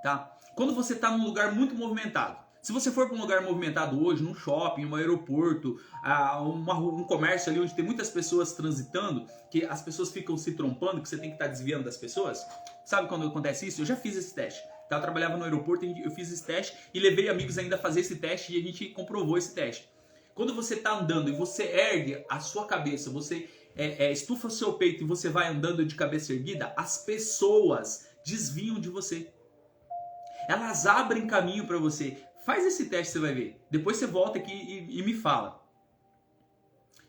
tá? Quando você está num lugar muito movimentado, se você for para um lugar movimentado hoje, num shopping, um aeroporto, um comércio ali onde tem muitas pessoas transitando, que as pessoas ficam se trompando, que você tem que estar desviando das pessoas, sabe quando acontece isso? Eu já fiz esse teste. Tá? Eu trabalhava no aeroporto, eu fiz esse teste e levei amigos ainda a fazer esse teste e a gente comprovou esse teste. Quando você está andando e você ergue a sua cabeça, você estufa o seu peito e você vai andando de cabeça erguida, as pessoas desviam de você. Elas abrem caminho para você. Faz esse teste, você vai ver. Depois você volta aqui e me fala.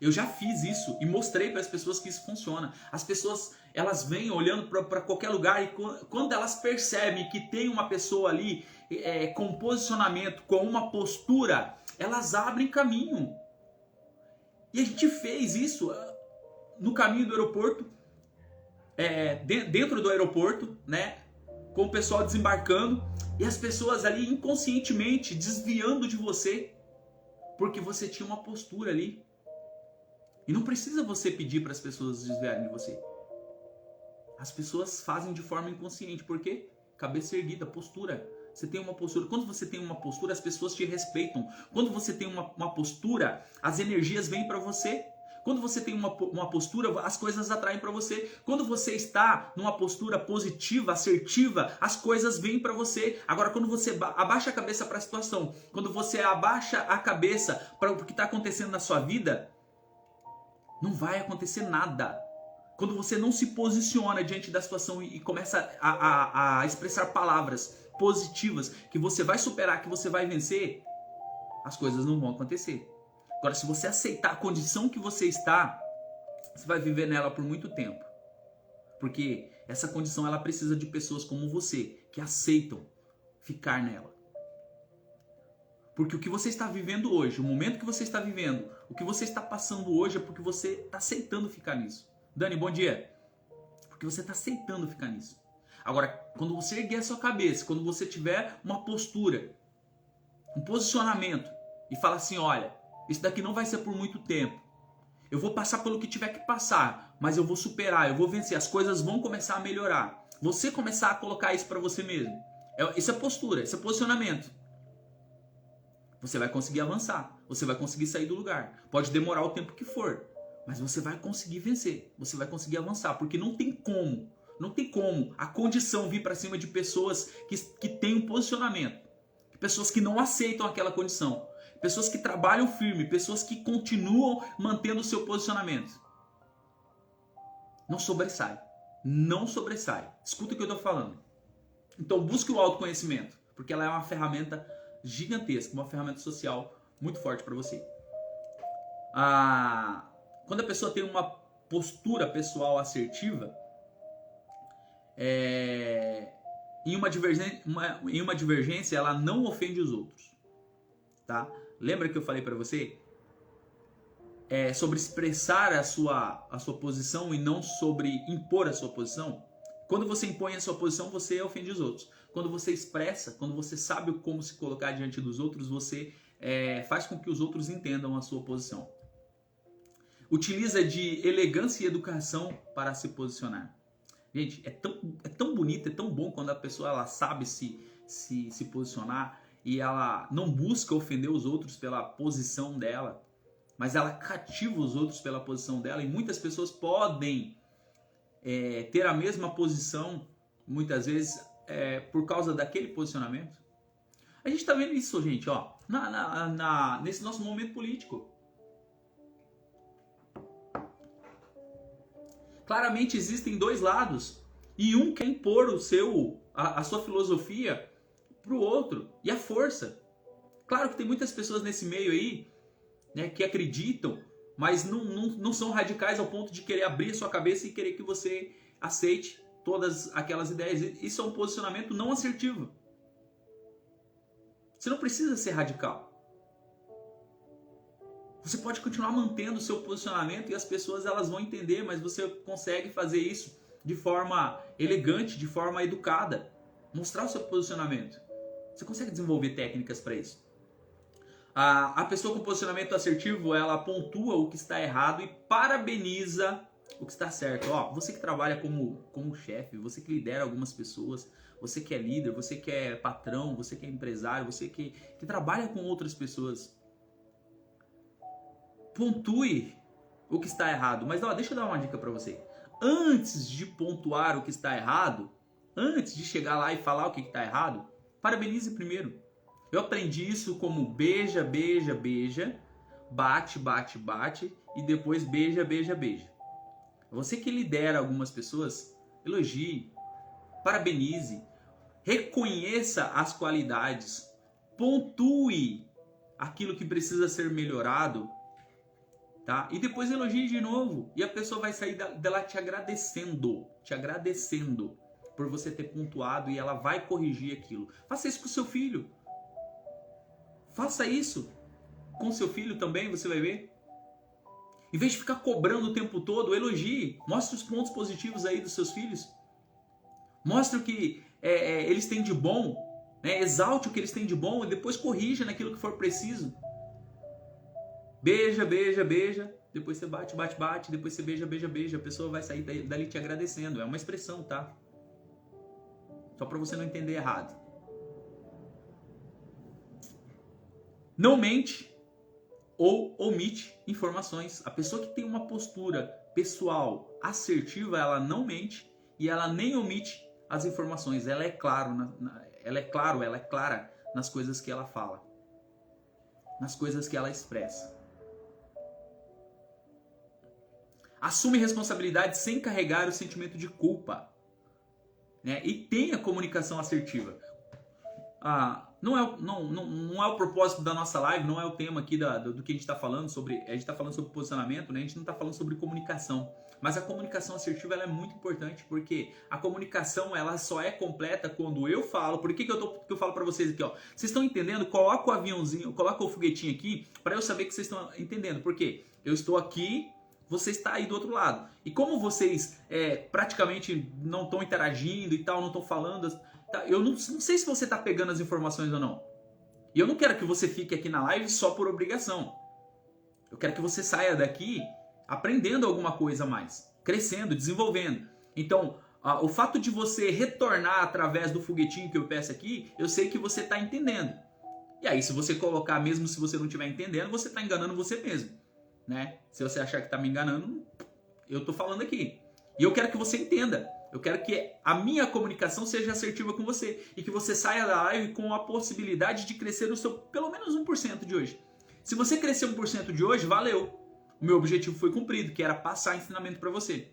Eu já fiz isso e mostrei para as pessoas que isso funciona. As pessoas, elas vêm olhando para qualquer lugar e quando elas percebem que tem uma pessoa ali com posicionamento, com uma postura, elas abrem caminho. E a gente fez isso no caminho do aeroporto, dentro do aeroporto, né? Com o pessoal desembarcando e as pessoas ali inconscientemente desviando de você porque você tinha uma postura ali. E não precisa você pedir para as pessoas desviarem de você. As pessoas fazem de forma inconsciente. Por quê? Cabeça erguida, postura. Você tem uma postura. Quando você tem uma postura, as pessoas te respeitam. Quando você tem uma postura, as energias vêm para você. Quando você tem uma postura, as coisas atraem para você. Quando você está numa postura positiva, assertiva, as coisas vêm para você. Agora, quando você abaixa a cabeça para a situação, quando você abaixa a cabeça para o que está acontecendo na sua vida, não vai acontecer nada. Quando você não se posiciona diante da situação e começa a expressar palavras positivas, que você vai superar, que você vai vencer, as coisas não vão acontecer. Agora, se você aceitar a condição que você está, você vai viver nela por muito tempo. Porque essa condição ela precisa de pessoas como você, que aceitam ficar nela. Porque o que você está vivendo hoje, o momento que você está vivendo, o que você está passando hoje é porque você está aceitando ficar nisso. Dani, bom dia. Porque você está aceitando ficar nisso. Agora, quando você erguer a sua cabeça, quando você tiver uma postura, um posicionamento e falar assim, olha, isso daqui não vai ser por muito tempo. Eu vou passar pelo que tiver que passar, mas eu vou superar, eu vou vencer. As coisas vão começar a melhorar. Você começar a colocar isso para você mesmo. Isso é postura, isso é posicionamento. Você vai conseguir avançar, você vai conseguir sair do lugar. Pode demorar o tempo que for, mas você vai conseguir vencer, você vai conseguir avançar, porque não tem como a condição vir para cima de pessoas que têm um posicionamento, pessoas que não aceitam aquela condição, pessoas que trabalham firme, pessoas que continuam mantendo o seu posicionamento. Não sobressai, não sobressai. Escuta o que eu estou falando. Então busque o autoconhecimento, porque ela é uma ferramenta gigantesca, uma ferramenta social muito forte para você. Quando a pessoa tem uma postura pessoal assertiva, em uma divergência ela não ofende os outros, tá? Lembra que eu falei para você sobre expressar a sua posição e não sobre impor a sua posição? Quando você impõe a sua posição, você ofende os outros. Quando você expressa, quando você sabe como se colocar diante dos outros, você faz com que os outros entendam a sua posição. Utiliza de elegância e educação para se posicionar. Gente, é tão bonito, é tão bom quando a pessoa ela sabe se posicionar e ela não busca ofender os outros pela posição dela, mas ela cativa os outros pela posição dela. E muitas pessoas podem ter a mesma posição, muitas vezes, por causa daquele posicionamento. A gente está vendo isso, gente, ó, nesse nosso momento político. Claramente existem dois lados e um quer impor a sua filosofia para o outro e a força. Claro que tem muitas pessoas nesse meio aí, né, que acreditam, mas não são radicais ao ponto de querer abrir a sua cabeça e querer que você aceite todas aquelas ideias. Isso é um posicionamento não assertivo. Você não precisa ser radical. Você pode continuar mantendo o seu posicionamento e as pessoas elas vão entender, mas você consegue fazer isso de forma elegante, de forma educada. Mostrar o seu posicionamento. Você consegue desenvolver técnicas para isso. A pessoa com posicionamento assertivo, ela pontua o que está errado e parabeniza o que está certo. Ó, você que trabalha como chefe, você que lidera algumas pessoas, você que é líder, você que é patrão, você que é empresário, você que trabalha com outras pessoas. Pontue o que está errado. Mas ó, deixa eu dar uma dica para você. Antes de pontuar o que está errado, antes de chegar lá e falar o que está errado, parabenize primeiro. Eu aprendi isso como beija, beija, beija, bate, bate, bate e depois beija, beija, beija. Você que lidera algumas pessoas, elogie, parabenize, reconheça as qualidades, pontue aquilo que precisa ser melhorado, tá? E depois elogie de novo e a pessoa vai sair dela te agradecendo por você ter pontuado e ela vai corrigir aquilo. Faça isso com o seu filho. Faça isso com seu filho também, você vai ver. Em vez de ficar cobrando o tempo todo, elogie. Mostre os pontos positivos aí dos seus filhos. Mostre o que eles têm de bom. Né? Exalte o que eles têm de bom e depois corrija naquilo que for preciso. Beija, beija, beija. Depois você bate, bate, bate. Depois você beija, beija, beija. A pessoa vai sair dali te agradecendo. É uma expressão, tá? Só para você não entender errado. Não mente ou omite informações. A pessoa que tem uma postura pessoal assertiva, ela não mente e ela nem omite as informações. Ela é clara nas coisas que ela fala, nas coisas que ela expressa. Assume responsabilidade sem carregar o sentimento de culpa, né? E tenha comunicação assertiva. Não é o propósito da nossa live, não é o tema aqui do que a gente está falando sobre. A gente está falando sobre posicionamento, né? A gente não está falando sobre comunicação. Mas a comunicação assertiva ela é muito importante, porque a comunicação ela só é completa quando eu falo. Por que eu falo para vocês aqui, ó? Vocês estão entendendo? Coloca o aviãozinho, coloca o foguetinho aqui para eu saber que vocês estão entendendo. Por quê? Eu estou aqui, você está aí do outro lado. E como vocês praticamente não estão interagindo e tal, não estão falando, eu não sei se você está pegando as informações ou não. E eu não quero que você fique aqui na live só por obrigação. Eu quero que você saia daqui aprendendo alguma coisa a mais, crescendo, desenvolvendo. Então, o fato de você retornar através do foguetinho que eu peço aqui, eu sei que você está entendendo. E aí, se você colocar, mesmo se você não estiver entendendo, você está enganando você mesmo, né? Se você achar que está me enganando, eu estou falando aqui. E eu quero que você entenda. Eu quero que a minha comunicação seja assertiva com você. E que você saia da live com a possibilidade de crescer o seu pelo menos 1% de hoje. Se você crescer 1% de hoje, valeu. O meu objetivo foi cumprido, que era passar ensinamento para você.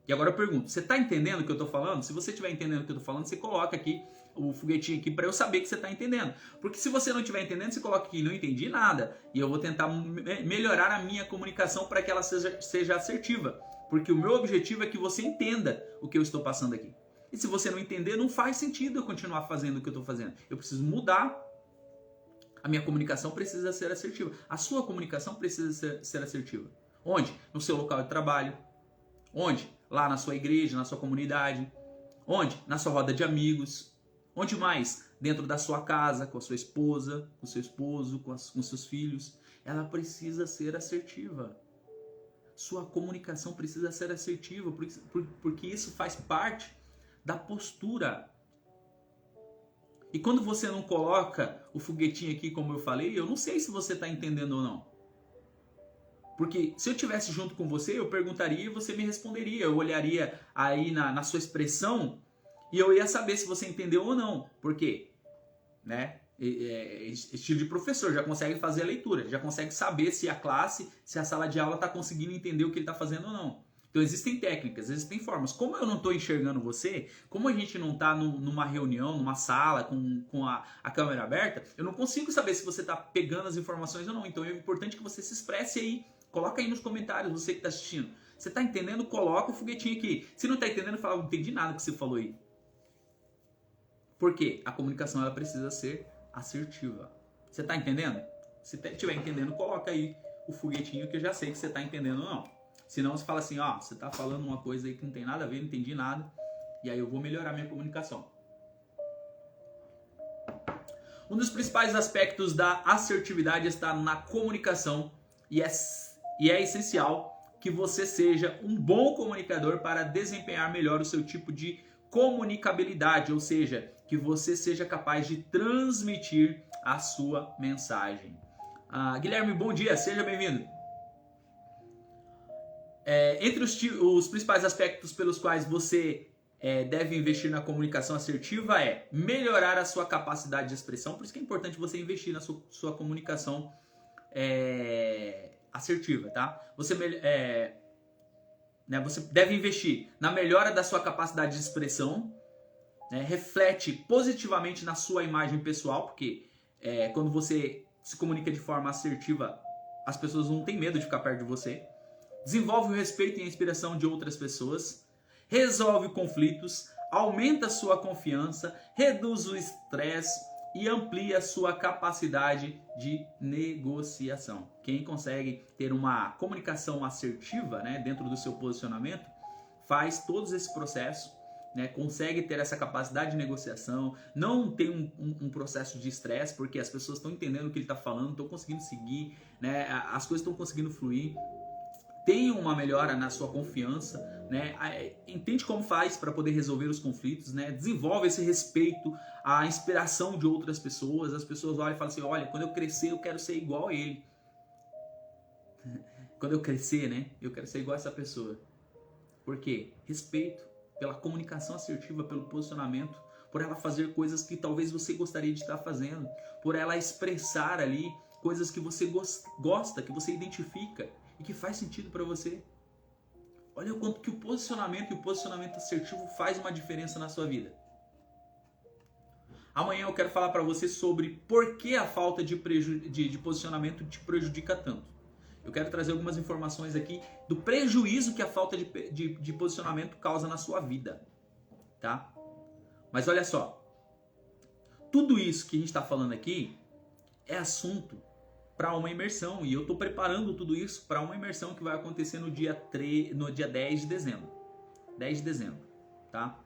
E agora eu pergunto, você está entendendo o que eu estou falando? Se você estiver entendendo o que eu estou falando, você coloca aqui o foguetinho aqui para eu saber que você está entendendo. Porque se você não estiver entendendo, você coloca aqui, não entendi nada. E eu vou tentar melhorar a minha comunicação para que ela seja assertiva. Porque o meu objetivo é que você entenda o que eu estou passando aqui. E se você não entender, não faz sentido eu continuar fazendo o que eu estou fazendo. Eu preciso mudar. A minha comunicação precisa ser assertiva. A sua comunicação precisa ser assertiva. Onde? No seu local de trabalho. Onde? Lá na sua igreja, na sua comunidade. Onde? Na sua roda de amigos. Onde mais? Dentro da sua casa, com a sua esposa, com o seu esposo, com seus filhos. Ela precisa ser assertiva. Sua comunicação precisa ser assertiva, porque isso faz parte da postura. E quando você não coloca o foguetinho aqui, como eu falei, eu não sei se você está entendendo ou não. Porque se eu estivesse junto com você, eu perguntaria e você me responderia. Eu olharia aí na sua expressão e eu ia saber se você entendeu ou não. Por quê? Né? Estilo de professor, já consegue fazer a leitura, já consegue saber se a classe, se a sala de aula está conseguindo entender o que ele está fazendo ou não. Então existem técnicas, existem formas. Como eu não estou enxergando você, como a gente não está numa reunião, numa sala com a câmera aberta, eu não consigo saber se você está pegando as informações ou não. Então é importante que você se expresse aí. Coloca aí nos comentários, você que está assistindo. Você está entendendo? Coloca o foguetinho aqui. Se não está entendendo, fala, não entendi nada que você falou aí. Por quê? A comunicação ela precisa ser assertiva. Você está entendendo? Se estiver entendendo, coloca aí o foguetinho que eu já sei que você está entendendo ou não. Senão você fala assim, ó, você está falando uma coisa aí que não tem nada a ver, não entendi nada. E aí eu vou melhorar minha comunicação. Um dos principais aspectos da assertividade está na comunicação e é essencial que você seja um bom comunicador para desempenhar melhor o seu tipo de comunicabilidade, ou seja, que você seja capaz de transmitir a sua mensagem. Guilherme, bom dia, seja bem-vindo. Entre os principais aspectos pelos quais você deve investir na comunicação assertiva é melhorar a sua capacidade de expressão, por isso que é importante você investir na sua comunicação assertiva, tá? Você deve investir na melhora da sua capacidade de expressão, né? Reflete positivamente na sua imagem pessoal, porque quando você se comunica de forma assertiva, as pessoas não têm medo de ficar perto de você. Desenvolve o respeito e a inspiração de outras pessoas, resolve conflitos, aumenta a sua confiança, reduz o estresse e amplia a sua capacidade de negociação. Quem consegue ter uma comunicação assertiva, né, dentro do seu posicionamento, faz todos esse processo, né, consegue ter essa capacidade de negociação, não tem um processo de estresse, porque as pessoas estão entendendo o que ele está falando, estão conseguindo seguir, né, as coisas estão conseguindo fluir. Tem uma melhora na sua confiança, né? Entende como faz para poder resolver os conflitos, né? Desenvolve esse respeito, a inspiração de outras pessoas. As pessoas olham e falam assim, olha, quando eu crescer eu quero ser igual a ele. Quando eu crescer, né? Eu quero ser igual a essa pessoa. Por quê? Respeito pela comunicação assertiva, pelo posicionamento, por ela fazer coisas que talvez você gostaria de estar fazendo, por ela expressar ali coisas que você gosta, que você identifica e que faz sentido para você. Olha o quanto que o posicionamento assertivo faz uma diferença na sua vida. Amanhã eu quero falar para você sobre por que a falta de posicionamento te prejudica tanto. Eu quero trazer algumas informações aqui do prejuízo que a falta de posicionamento causa na sua vida, tá? Mas olha só, tudo isso que a gente está falando aqui é assunto para uma imersão, e eu estou preparando tudo isso para uma imersão que vai acontecer no dia 10 de dezembro. 10 de dezembro, tá?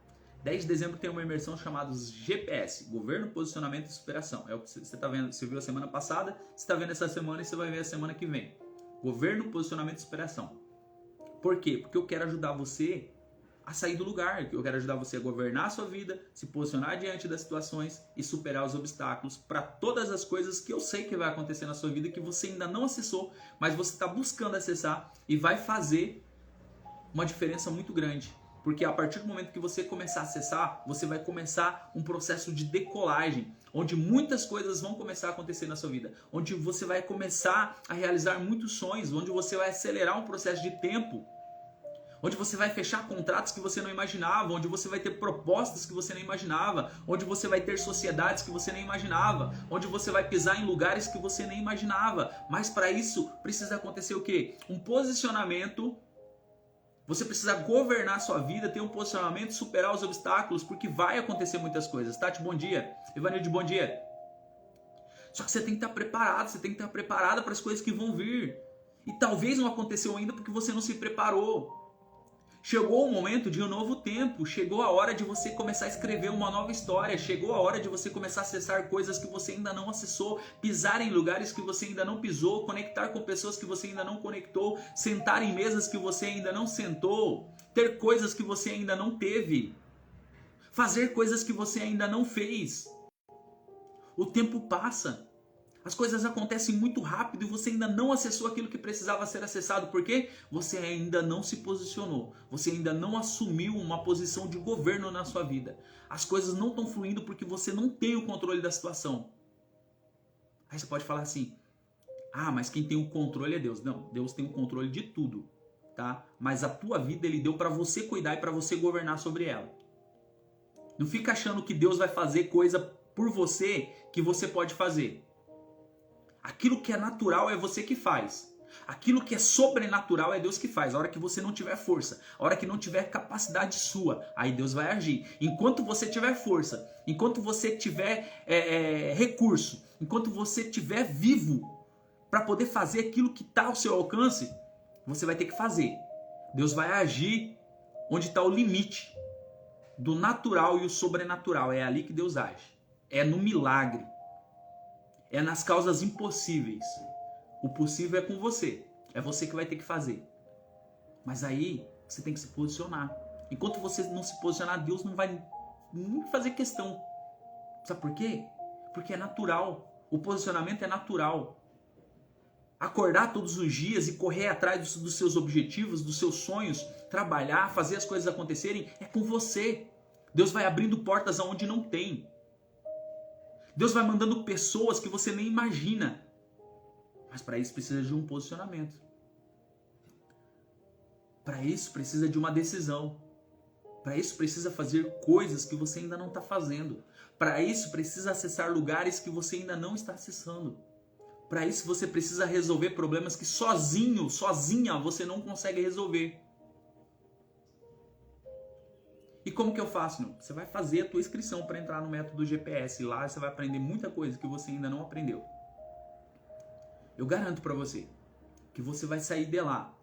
10 de dezembro tem uma imersão chamada GPS, Governo, Posicionamento e Superação. É o que você está vendo, você viu a semana passada, você está vendo essa semana e você vai ver a semana que vem. Governo, Posicionamento e Superação. Por quê? Porque eu quero ajudar você a sair do lugar. Eu quero ajudar você a governar a sua vida, se posicionar diante das situações e superar os obstáculos para todas as coisas que eu sei que vai acontecer na sua vida que você ainda não acessou, mas você está buscando acessar e vai fazer uma diferença muito grande. Porque a partir do momento que você começar a acessar, você vai começar um processo de decolagem, onde muitas coisas vão começar a acontecer na sua vida, onde você vai começar a realizar muitos sonhos, onde você vai acelerar um processo de tempo, onde você vai fechar contratos que você não imaginava, onde você vai ter propostas que você nem imaginava, onde você vai ter sociedades que você nem imaginava, onde você vai pisar em lugares que você nem imaginava. Mas para isso precisa acontecer o quê? Um posicionamento. Você precisa governar a sua vida, ter um posicionamento, superar os obstáculos, porque vai acontecer muitas coisas. Tati, bom dia. Ivanilde, bom dia. Só que você tem que estar preparado, você tem que estar preparada para as coisas que vão vir. E talvez não aconteceu ainda porque você não se preparou. Chegou o momento de um novo tempo, chegou a hora de você começar a escrever uma nova história, chegou a hora de você começar a acessar coisas que você ainda não acessou, pisar em lugares que você ainda não pisou, conectar com pessoas que você ainda não conectou, sentar em mesas que você ainda não sentou, ter coisas que você ainda não teve, fazer coisas que você ainda não fez. O tempo passa. As coisas acontecem muito rápido e você ainda não acessou aquilo que precisava ser acessado. Por quê? Você ainda não se posicionou. Você ainda não assumiu uma posição de governo na sua vida. As coisas não estão fluindo porque você não tem o controle da situação. Aí você pode falar assim, mas quem tem o controle é Deus. Não, Deus tem o controle de tudo, tá? Mas a tua vida Ele deu para você cuidar e para você governar sobre ela. Não fica achando que Deus vai fazer coisa por você que você pode fazer. Aquilo que é natural é você que faz. Aquilo que é sobrenatural é Deus que faz. A hora que você não tiver força, a hora que não tiver capacidade sua, aí Deus vai agir. Enquanto você tiver força, enquanto você tiver recurso, enquanto você tiver vivo para poder fazer aquilo que está ao seu alcance, você vai ter que fazer. Deus vai agir onde está o limite do natural e o sobrenatural. É ali que Deus age. É no milagre. É nas causas impossíveis. O possível é com você. É você que vai ter que fazer. Mas aí você tem que se posicionar. Enquanto você não se posicionar, Deus não vai nem fazer questão. Sabe por quê? Porque é natural. O posicionamento é natural. Acordar todos os dias e correr atrás dos seus objetivos, dos seus sonhos, trabalhar, fazer as coisas acontecerem, é com você. Deus vai abrindo portas aonde não tem. Deus vai mandando pessoas que você nem imagina. Mas para isso precisa de um posicionamento. Para isso precisa de uma decisão. Para isso precisa fazer coisas que você ainda não está fazendo. Para isso precisa acessar lugares que você ainda não está acessando. Para isso você precisa resolver problemas que sozinho, sozinha, você não consegue resolver. E como que eu faço? Não? Você vai fazer a tua inscrição para entrar no método GPS. Lá você vai aprender muita coisa que você ainda não aprendeu. Eu garanto para você que você vai sair de lá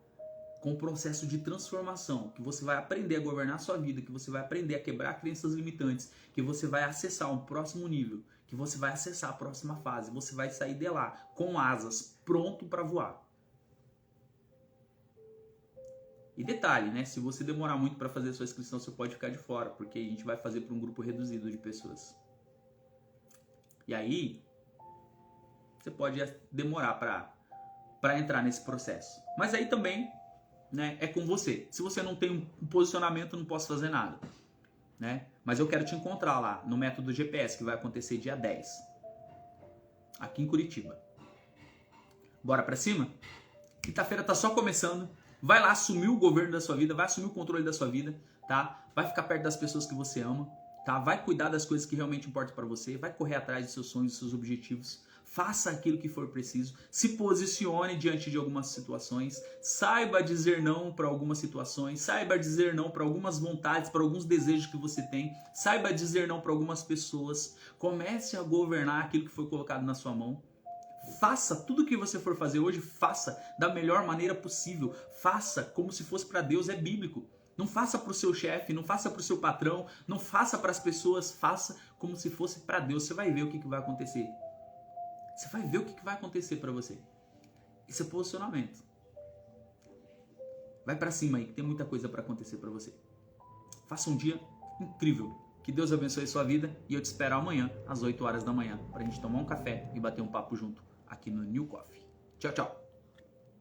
com um processo de transformação, que você vai aprender a governar a sua vida, que você vai aprender a quebrar crenças limitantes, que você vai acessar um próximo nível, que você vai acessar a próxima fase. Você vai sair de lá com asas, pronto para voar. E detalhe, né? Se você demorar muito para fazer a sua inscrição, você pode ficar de fora, porque a gente vai fazer para um grupo reduzido de pessoas. E aí, você pode demorar para entrar nesse processo. Mas aí também, né, é com você. Se você não tem um posicionamento, eu não posso fazer nada. Né? Mas eu quero te encontrar lá no método GPS, que vai acontecer dia 10. Aqui em Curitiba. Bora para cima? Quinta-feira tá só começando. Vai lá assumir o governo da sua vida, vai assumir o controle da sua vida, tá? Vai ficar perto das pessoas que você ama, tá? Vai cuidar das coisas que realmente importam para você, vai correr atrás dos seus sonhos, dos seus objetivos. Faça aquilo que for preciso, se posicione diante de algumas situações, saiba dizer não para algumas situações, saiba dizer não para algumas vontades, para alguns desejos que você tem, saiba dizer não para algumas pessoas. Comece a governar aquilo que foi colocado na sua mão. Faça tudo o que você for fazer hoje, faça da melhor maneira possível. Faça como se fosse para Deus, é bíblico. Não faça para o seu chefe, não faça para o seu patrão, não faça para as pessoas, faça como se fosse para Deus. Você vai ver o que vai acontecer. Você vai ver o que vai acontecer para você. Esse é posicionamento. Vai para cima aí, que tem muita coisa para acontecer para você. Faça um dia incrível. Que Deus abençoe a sua vida e eu te espero amanhã às 8 horas da manhã para a gente tomar um café e bater um papo junto aqui no New Coffee. Tchau, tchau.